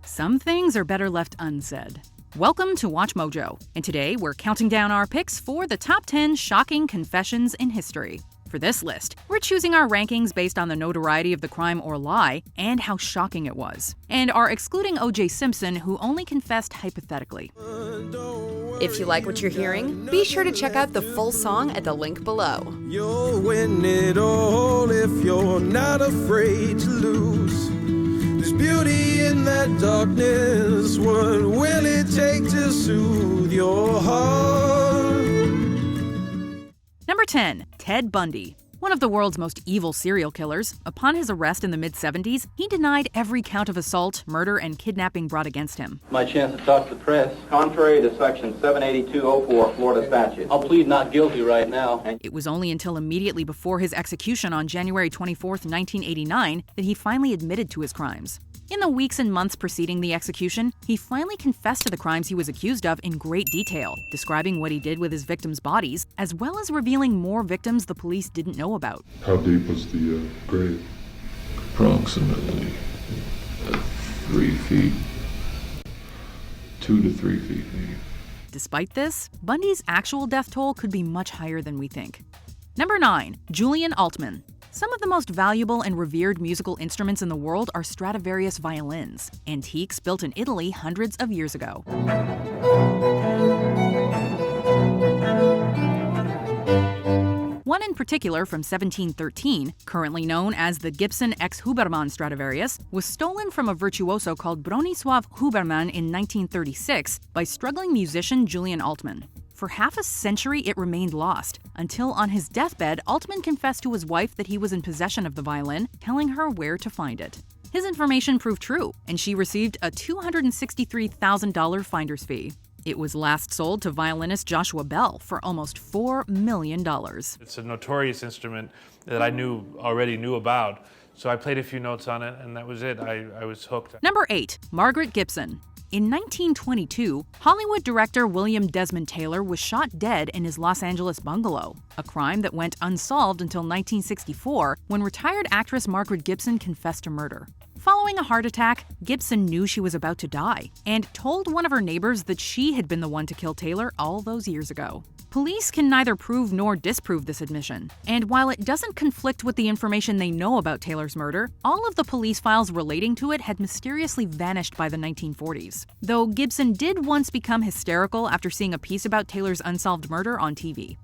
Some things are better left unsaid. Welcome to Watch Mojo, and today we're counting down our picks for the top 10 shocking confessions in history. For this list, we're choosing our rankings based on the notoriety of the crime or lie and how shocking it was, and are excluding O.J. Simpson, who only confessed hypothetically. If you like what you're hearing, be sure to check out the full song at the link below. You'll win it all if you're not afraid to lose. There's beauty in that darkness. What will it take to soothe your heart? Number 10. Ted Bundy. One of the world's most evil serial killers, upon his arrest in the mid-70s, he denied every count of assault, murder, and kidnapping brought against him. My chance to talk to the press. Contrary to Section 78204 Florida statute, I'll plead not guilty right now. It was only until immediately before his execution on January 24, 1989, that he finally admitted to his crimes. In the weeks and months preceding the execution, he finally confessed to the crimes he was accused of in great detail, describing what he did with his victims' bodies, as well as revealing more victims the police didn't know about. How deep was the grave? Approximately 3 feet, 2 to 3 feet maybe. Despite this, Bundy's actual death toll could be much higher than we think. Number 9. Julian Altman. Some of the most valuable and revered musical instruments in the world are Stradivarius violins, antiques built in Italy hundreds of years ago. One in particular from 1713, currently known as the Gibson X Huberman Stradivarius, was stolen from a virtuoso called Bronisław Huberman in 1936 by struggling musician Julian Altman. For half a century, it remained lost, until on his deathbed, Altman confessed to his wife that he was in possession of the violin, telling her where to find it. His information proved true, and she received a $263,000 finder's fee. It was last sold to violinist Joshua Bell for almost $4 million. It's a notorious instrument that I already knew about, so I played a few notes on it, and that was it. I was hooked. Number 8. Margaret Gibson. In 1922, Hollywood director William Desmond Taylor was shot dead in his Los Angeles bungalow, a crime that went unsolved until 1964, when retired actress Margaret Gibson confessed to murder. Following a heart attack, Gibson knew she was about to die and told one of her neighbors that she had been the one to kill Taylor all those years ago. Police can neither prove nor disprove this admission, and while it doesn't conflict with the information they know about Taylor's murder, all of the police files relating to it had mysteriously vanished by the 1940s. Though Gibson did once become hysterical after seeing a piece about Taylor's unsolved murder on TV.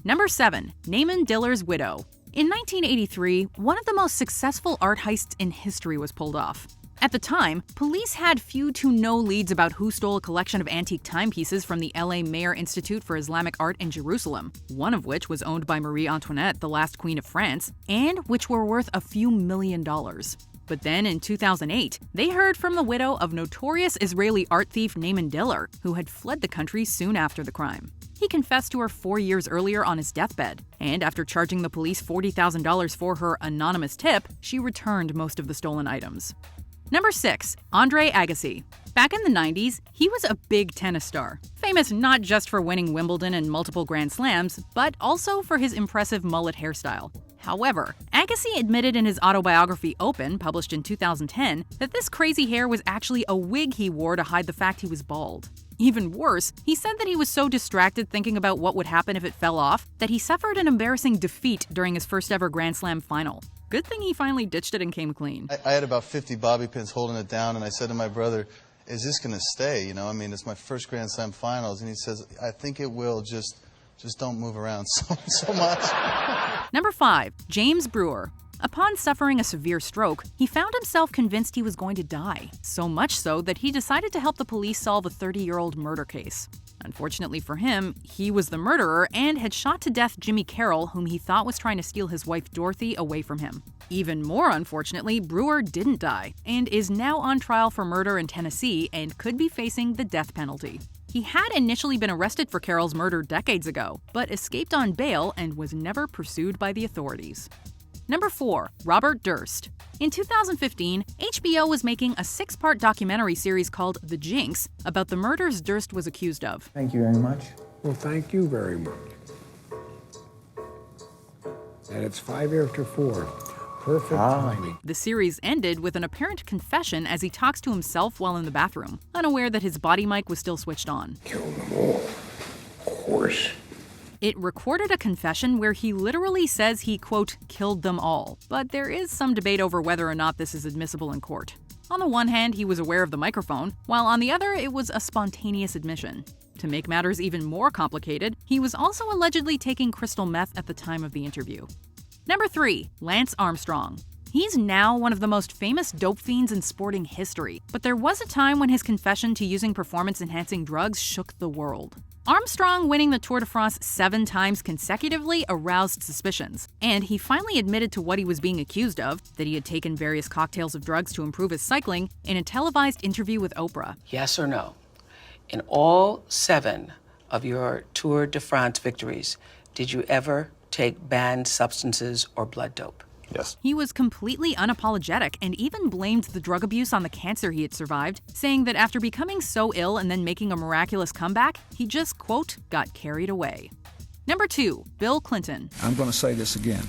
Number 7. Naaman Diller's widow. In 1983, one of the most successful art heists in history was pulled off. At the time, police had few to no leads about who stole a collection of antique timepieces from the LA Mayer Institute for Islamic Art in Jerusalem, one of which was owned by Marie Antoinette, the last queen of France, and which were worth a few $1 million. But then in 2008, they heard from the widow of notorious Israeli art thief Naaman Diller, who had fled the country soon after the crime. He confessed to her 4 years earlier on his deathbed, and after charging the police $40,000 for her anonymous tip, she returned most of the stolen items. Number 6. Andre Agassi. Back in the 90s, he was a big tennis star, famous not just for winning Wimbledon and multiple Grand Slams, but also for his impressive mullet hairstyle. However, Agassi admitted in his autobiography Open, published in 2010, that this crazy hair was actually a wig he wore to hide the fact he was bald. Even worse, he said that he was so distracted thinking about what would happen if it fell off that he suffered an embarrassing defeat during his first ever Grand Slam final. Good thing he finally ditched it and came clean. I had about 50 bobby pins holding it down, and I said to my brother, is this going to stay? You know, I mean, it's my first Grand Slam finals. And he says, I think it will, just don't move around so much. Number 5. James Brewer. Upon suffering a severe stroke, he found himself convinced he was going to die, so much so that he decided to help the police solve a 30-year-old murder case. Unfortunately for him, he was the murderer and had shot to death Jimmy Carroll, whom he thought was trying to steal his wife Dorothy away from him. Even more unfortunately, Brewer didn't die and is now on trial for murder in Tennessee and could be facing the death penalty. He had initially been arrested for Carroll's murder decades ago, but escaped on bail and was never pursued by the authorities. Number 4. Robert Durst. In 2015, HBO was making a 6-part documentary series called The Jinx about the murders Durst was accused of. Thank you very much. Well, thank you very much. And it's 5 after 4. Perfect timing. The series ended with an apparent confession as he talks to himself while in the bathroom, unaware that his body mic was still switched on. Killed them all. Of course. It recorded a confession where he literally says he, quote, killed them all, but there is some debate over whether or not this is admissible in court. On the one hand, he was aware of the microphone, while on the other, it was a spontaneous admission. To make matters even more complicated, he was also allegedly taking crystal meth at the time of the interview. Number 3, Lance Armstrong. He's now one of the most famous dope fiends in sporting history, but there was a time when his confession to using performance-enhancing drugs shook the world. Armstrong winning the Tour de France 7 times consecutively aroused suspicions, and he finally admitted to what he was being accused of, that he had taken various cocktails of drugs to improve his cycling, in a televised interview with Oprah. Yes or no? In all 7 of your Tour de France victories, did you ever take banned substances or blood dope? Yes. He was completely unapologetic and even blamed the drug abuse on the cancer he had survived, saying that after becoming so ill and then making a miraculous comeback, he just, quote, got carried away. Number 2, Bill Clinton. I'm going to say this again.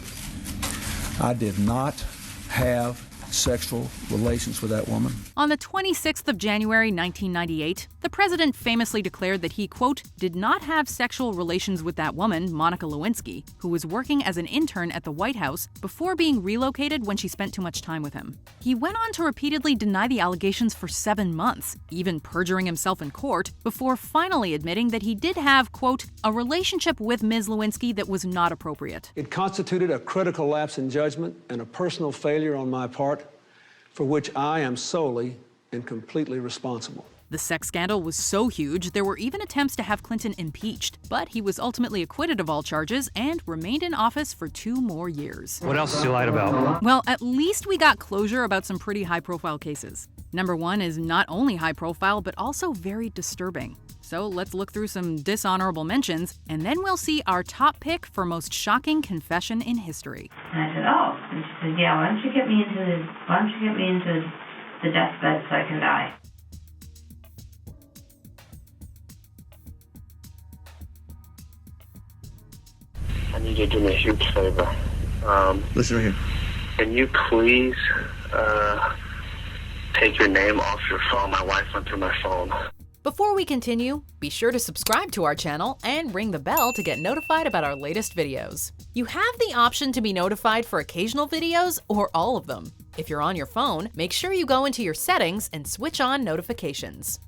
I did not have sexual relations with that woman. On the 26th of January 1998, the president famously declared that he, quote, did not have sexual relations with that woman, Monica Lewinsky, who was working as an intern at the White House before being relocated when she spent too much time with him. He went on to repeatedly deny the allegations for 7 months, even perjuring himself in court, before finally admitting that he did have, quote, a relationship with Ms. Lewinsky that was not appropriate. It constituted a critical lapse in judgment and a personal failure on my part, for which I am solely and completely responsible. The sex scandal was so huge, there were even attempts to have Clinton impeached, but he was ultimately acquitted of all charges and remained in office for 2 more years. What else is he lied about? Well, at least we got closure about some pretty high-profile cases. Number 1 is not only high-profile, but also very disturbing. So let's look through some dishonorable mentions, and then we'll see our top pick for most shocking confession in history. And I said, oh. And she said, yeah, why don't you get me into the deathbed so I can die? I need you to do me a huge favor. Listen right here. Can you please take your name off your phone? My wife went through my phone. Before we continue, be sure to subscribe to our channel and ring the bell to get notified about our latest videos. You have the option to be notified for occasional videos or all of them. If you're on your phone, make sure you go into your settings and switch on notifications.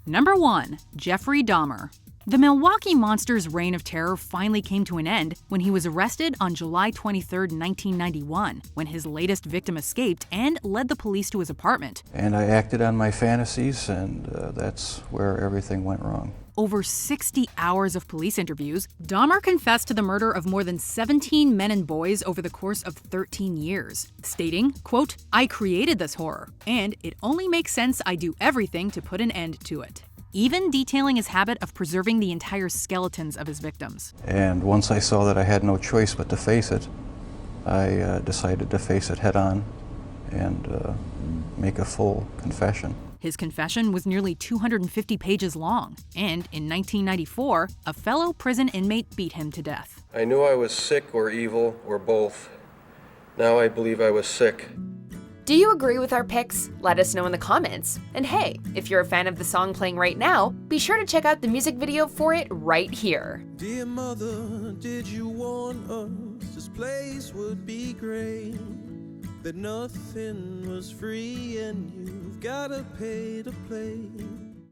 Number 1, Jeffrey Dahmer. The Milwaukee Monster's reign of terror finally came to an end when he was arrested on July 23, 1991, when his latest victim escaped and led the police to his apartment. And I acted on my fantasies, and that's where everything went wrong. Over 60 hours of police interviews, Dahmer confessed to the murder of more than 17 men and boys over the course of 13 years, stating, quote, I created this horror, and it only makes sense I do everything to put an end to it. Even detailing his habit of preserving the entire skeletons of his victims. And once I saw that I had no choice but to face it, I decided to face it head on and make a full confession. His confession was nearly 250 pages long, and in 1994, a fellow prison inmate beat him to death. I knew I was sick or evil or both. Now I believe I was sick. Do you agree with our picks? Let us know in the comments. And hey, if you're a fan of the song playing right now, be sure to check out the music video for it right here. Dear mother, did you warn us this place would be great? That nothing was free and you've gotta pay to play.